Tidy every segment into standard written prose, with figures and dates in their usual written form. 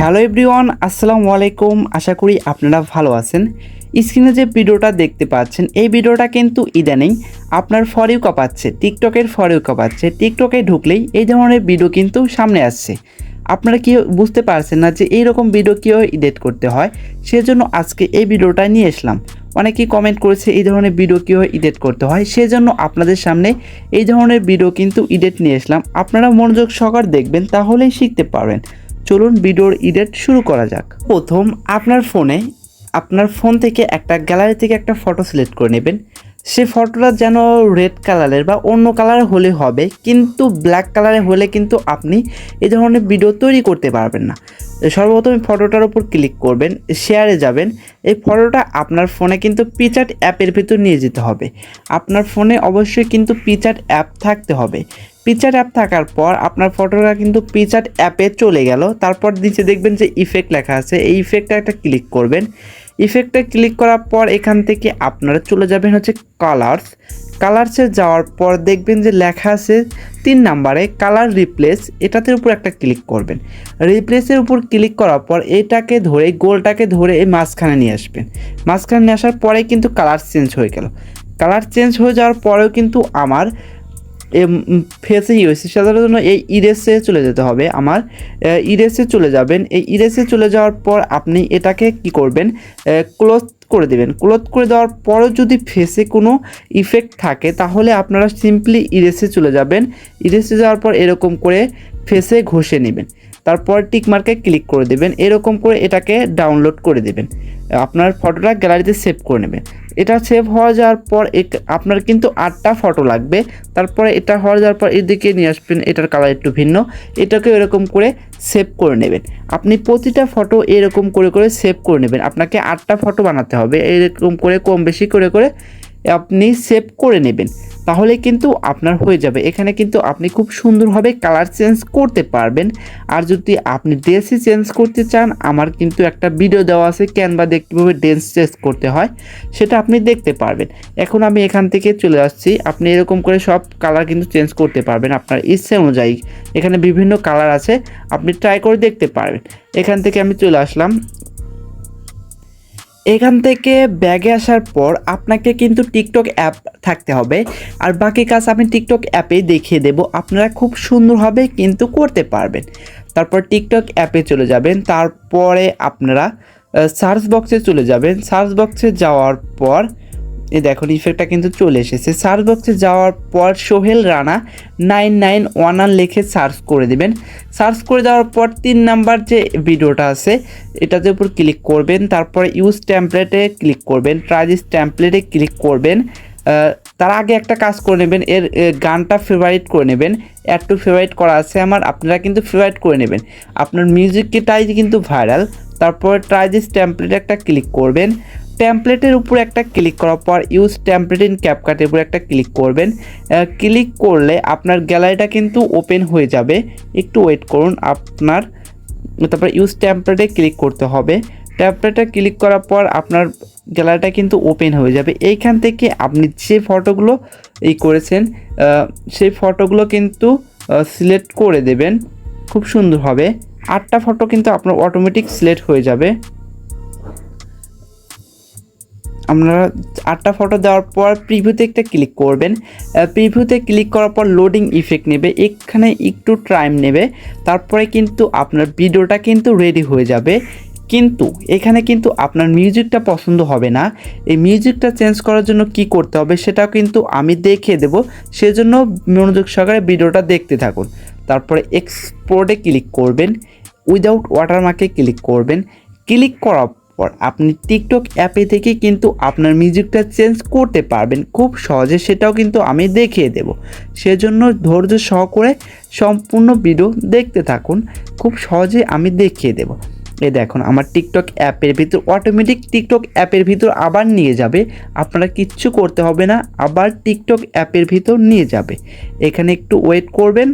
Hello everyone, আসসালামু আলাইকুম। আশা করি আপনারা ভালো আছেন। স্ক্রিনে যে ভিডিওটা দেখতে পাচ্ছেন, এই ভিডিওটা কিন্তু ইদানিং আপনার ফর ইউ কাঁপাচ্ছে, টিকটকের ফর ইউ কাঁপাচ্ছে। টিকটকে ঢুকলেই এই ধরনের ভিডিও কিন্তু সামনে আসছে। আপনারা কি বুঝতে পারছেন না যে এইরকম ভিডিও কীভাবে এডিট করতে হয়? সেজন্য আজকে এই ভিডিওটা নিয়ে আসলাম। অনেকেই কমেন্ট করেছে এই ধরনের ভিডিও কীভাবে এডিট করতে হয়, সেজন্য আপনাদের সামনে এই ধরনের ভিডিও কিন্তু এডিট নিয়ে আসলাম। আপনারা মনোযোগ সহকারে দেখবেন, তাহলেই শিখতে পারবেন। চলুন ভিডিওর এডিট শুরু করা যাক। প্রথম আপনার ফোন থেকে একটা গ্যালারি থেকে একটা ফটো সিলেক্ট করে নেবেন। সে ফটোটা যেন রেড কালারের বা অন্য কালার হলে হবে, কিন্তু ব্ল্যাক কালারে হলে কিন্তু আপনি এই ধরনের ভিডিও তৈরি করতে পারবেন না। সর্বপ্রথম ফটোটার উপর ক্লিক করবেন, শেয়ারে যাবেন। এই ফটোটা আপনার ফোনে কিন্তু পিকচার্ট অ্যাপের ভিতর নিয়ে যেতে হবে। আপনার ফোনে অবশ্যই কিন্তু পিকচার্ট অ্যাপ থাকতে হবে। পিকচার্ট অ্যাপ থাকার পর আপনার ফটোটা কিন্তু পিকচার্ট অ্যাপে চলে গেল। তারপর নিচে দেখবেন যে ইফেক্ট লেখা আছে, এই ইফেক্টটা একটা ক্লিক করবেন। ইফেক্টে ক্লিক করার পর এখান থেকে আপনারা চলে যাবেন হচ্ছে কালার্সে যাওয়ার পর দেখবেন যে লেখা আছে 3 নাম্বারে কালার রিপ্লেস, এটাতে উপর একটা ক্লিক করবেন। রিপ্লেসের উপর ক্লিক করার পর এটাকে ধরে গোলটাকে ধরে এই মাঝখানে নিয়ে আসবেন। মাঝখানে নিয়ে আসার পরে কিন্তু কালার চেঞ্জ হয়ে গেল। কালার চেঞ্জ হয়ে যাওয়ার পরেও কিন্তু আমার ফেসে ইউএসি সাধারণত এই ইরেসে চলে যেতে হবে। আমার ইরেসে চলে যাবেন। এই ইরেসে চলে যাওয়ার পর আপনি এটাকে কি করবেন, ক্লোজ করে দেবেন। ক্লোজ করে দেওয়ার পরও যদি ফেসে কোনো ইফেক্ট থাকে তাহলে আপনারা সিম্পলি ইরেসে চলে যাবেন। ইরেসে যাওয়ার পর এরকম করে ফেসে ঘষে নেবেন। তারপর টিক মার্কে ক্লিক করে দেবেন। এরকম করে এটাকে ডাউনলোড করে দেবেন। আপনার ফটোটা গ্যালারিতে সেভ করে নেবেন। এটা সেভ হয়ে যাওয়ার পর আপনার কিন্তু 8টা ফটো লাগবে। তারপরে এটা হয়ে যাওয়ার পর এদিকে নিয়ে আসবেন, এটার কালার একটু ভিন্ন, এটাকে এরকম করে সেভ করে নেবেন। আপনি প্রতিটা ফটো এরকম করে করে সেভ করে নেবেন। আপনাকে 8টা ফটো বানাতে হবে, এরকম করে কম বেশি করে করে আপনি সেভ করে নেবেন, তাহলে কিন্তু আপনার হয়ে যাবে। এখানে কিন্তু আপনি খুব সুন্দরভাবে কালার চেঞ্জ করতে পারবেন। আর যদি আপনি ড্রেসই চেঞ্জ করতে চান, আমার কিন্তু একটা ভিডিও দেওয়া আছে ক্যানভা দিয়ে কীভাবে ড্রেস চেঞ্জ করতে হয়, সেটা আপনি দেখতে পারবেন। এখন আমি এখান থেকে চলে আসছি। আপনি এরকম করে সব কালার কিন্তু চেঞ্জ করতে পারবেন আপনার ইচ্ছে অনুযায়ী। এখানে বিভিন্ন কালার আছে, আপনি ট্রাই করে দেখতে পারবেন। এখান থেকে আমি চলে আসলাম। এখান থেকে ব্যাগে আসার পর আপনাকে কিন্তু টিকটক অ্যাপ থাকতে হবে। আর বাকি কাজ আমি টিকটক অ্যাপেই দেখিয়ে দেব, আপনারা খুব সুন্দরভাবে কিন্তু করতে পারবেন। তারপর টিকটক অ্যাপে চলে যাবেন। তারপরে আপনারা সার্চ বক্সে চলে যাবেন। সার্চ বক্সে যাওয়ার পর এই দেখুন ইফেক্টটা কিন্তু চলে এসেছে। সার্চ বক্সে যাওয়ার পর সোহেল রানা 9911 লিখে সার্চ করে দেবেন। সার্চ করে দেওয়ার পর 3 নাম্বার যে ভিডিওটা আছে এটাতে উপর ক্লিক করবেন। তারপরে ইউজ টেমপ্লেটে ক্লিক করবেন, ট্রাই দিস টেমপ্লেটে ক্লিক করবেন। তার আগে একটা কাজ করে নেবেন, এর গানটা ফেভারিট করে নেবেন। অ্যাড টু ফেভারিট করা আছে আমার, আপনারা কিন্তু ফেভারিট করে নেবেন। আপনার মিউজিকটাই কিন্তু ভাইরাল। তারপর ট্রাই দিস টেমপ্লেটে একটা ক্লিক করবেন। টেমপ্লেটের উপর একটা ক্লিক করার পর ইউজ টেমপ্লেট ইন ক্যাপকাটের উপর একটা ক্লিক করবেন। ক্লিক করলে আপনার গ্যালারিটা কিন্তু ওপেন হয়ে যাবে। একটু ওয়েট করুন আপনার। তারপর ইউজ টেমপ্লেটে ক্লিক করতে হবে। টেমপ্লেটে ক্লিক করার পর আপনার গ্যালারিটা কিন্তু ওপেন হয়ে যাবে। এইখান থেকে আপনি যে ফটোগুলো করেছেন সেই ফটোগুলো কিন্তু সিলেক্ট করে দেবেন। খুব সুন্দর হবে। 8টা ফটো কিন্তু আপনার অটোমেটিক সিলেক্ট হয়ে যাবে। আপনারা 8টা ফটো দেওয়ার পর প্রিভিউতে একটা ক্লিক করবেন। প্রিভিউতে ক্লিক করার পর লোডিং ইফেক্ট নেবে, এখানে একটু টাইম নেবে। তারপরে কিন্তু আপনার ভিডিওটা কিন্তু রেডি হয়ে যাবে। কিন্তু এখানে কিন্তু আপনার মিউজিকটা পছন্দ হবে না। এই মিউজিকটা চেঞ্জ করার জন্য কি করতে হবে সেটাও কিন্তু আমি দেখিয়ে দেব, সেজন্য মনোযোগ সহকারে ভিডিওটা দেখতে থাকুন। তারপরে এক্সপোর্টে ক্লিক করবেন, উইদাউট ওয়াটারমার্কে ক্লিক করবেন। ক্লিক করার পর আপনি টিকটক অ্যাপে থেকে কিন্তু আপনার মিউজিকটা চেঞ্জ করতে পারবেন খুব সহজে, সেটাও কিন্তু আমি দেখিয়ে দেব। সেজন্য ধৈর্য সহকারে সম্পূর্ণ ভিডিও দেখতে থাকুন, খুব সহজে আমি দেখিয়ে দেব। এই দেখুন আমার টিকটক অ্যাপের ভিতর অটোমেটিক টিকটক অ্যাপের ভিতর আবার নিয়ে যাবে, আপনারা কিচ্ছু করতে হবে না, আবার টিকটক অ্যাপের ভিতর নিয়ে যাবে। এখানে একটু ওয়েট করবেন।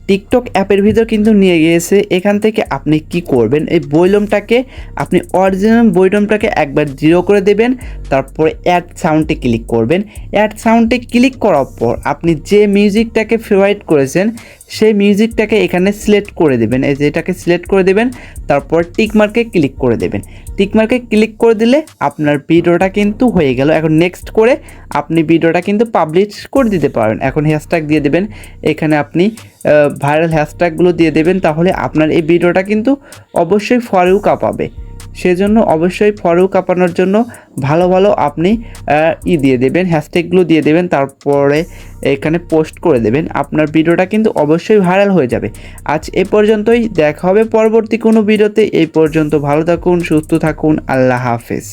টিকটক অ্যাপের ভিতর কিন্তু নিয়ে গিয়েছে। এখান থেকে আপনি কি করবেন, এই ভলিউমটাকে আপনি অরিজিনাল ভলিউমটাকে একবার 0 করে দেবেন। তারপরে অ্যাড সাউন্ডে ক্লিক করবেন। অ্যাড সাউন্ডে ক্লিক করার পর আপনি যে মিউজিকটাকে ফেভারিট করেছেন সেই মিউজিকটাকে এখানে সিলেক্ট করে দেবেন, এই যে এটাকে সিলেক্ট করে দেবেন, তারপর টিক মার্কে ক্লিক করে দেবেন। টিক মার্কে ক্লিক করে দিলে আপনার ভিডিওটা কিন্তু হয়ে গেল। এখন নেক্সট করে আপনি ভিডিওটা কিন্তু পাবলিশ করে দিতে পারেন। এখন হ্যাশট্যাগ দিয়ে দেবেন, এখানে আপনি ভাইরাল হ্যাশট্যাগুলো দিয়ে দেবেন, তাহলে আপনার এই ভিডিওটা কিন্তু অবশ্যই ফর ইউ কাঁপাবে। সেজন্য অবশ্যই ফর ইউ কাঁপানোর জন্য ভালো ভালো আপনি দিয়ে দেবেন, হ্যাশট্যাগুলো দিয়ে দেবেন, তারপরে এখানে পোস্ট করে দেবেন। আপনার ভিডিওটা কিন্তু অবশ্যই ভাইরাল হয়ে যাবে। আজ এ পর্যন্তই, দেখা হবে পরবর্তী কোনো ভিডিওতে। এই পর্যন্ত ভালো থাকুন, সুস্থ থাকুন, আল্লাহ হাফেজ।